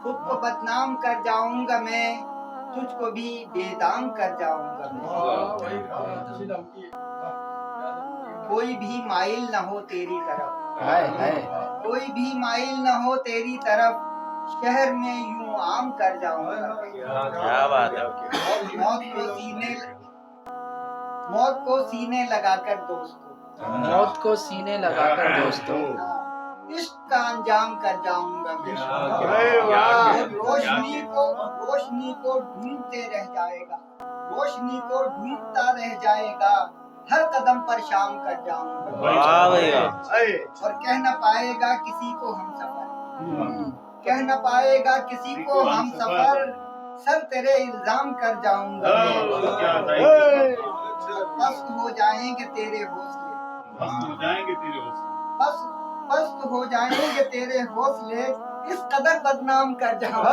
खुद को बदनाम कर जाऊंगा मैं, तुझको भी बेदाम कर जाऊंगा मैं। कोई भी माइल न हो तेरी तरफ, कोई भी माइल न हो तेरी तरफ, शहर में यूं आम कर जाऊंगा। क्या बात है। मौत को सीने लगाकर दोस्तों, मौत को सीने लगाकर दोस्तों, इश्क का अंजाम कर जाऊंगा मैं। रोशनी को ढूंढते रह जाएगा, रोशनी को ढूंढता रह जाएगा, हर कदम पर शाम कर जाऊंगा। वाह भाई वाह। और कह न पाएगा किसी को हम सफर, कह न पाएगा किसी को हम सफर, सर तेरे इल्जाम कर जाऊंगा। पस्त हो जाएंगे तेरे हौसले, पस्त हो जाएंगे तेरे हौसले, इस कदर बदनाम कर जाऊंगा।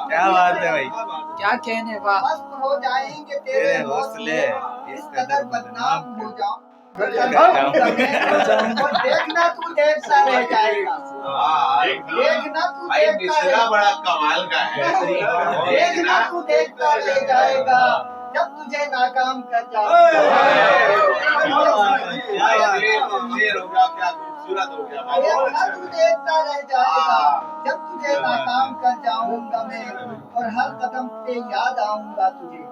क्या बात है भाई। क्या कहने वाह। पस्त हो जाएंगे तेरे हौसले, इस कदर बदनाम हो जाऊं। और देखना तू देखता रह जाएगा, देखना तू देखता बड़ा कमाल का है। देखना तू देखता रह जाएगा, जब तुझे नाकाम कर जाऊंगा। क्या खूबसूरत हो गया। देखना तू देखता रह जाएगा, जब तुझे नाकाम कर जाऊंगा मैं, और हर कदम पे याद आऊंगा तुझे,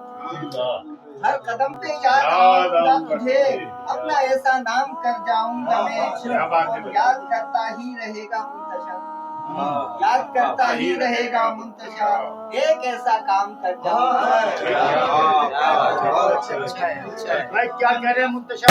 हर कदम पे याद आऊंगा तुझे, अपना ऐसा नाम कर जाऊंगा मैं। याद करता ही रहेगा मुंतशर, याद करता ही रहेगा मुंतशर, एक ऐसा काम कर जाऊंगा। अच्छा है, अच्छा है। क्या कह रहे हैं मुंतशर?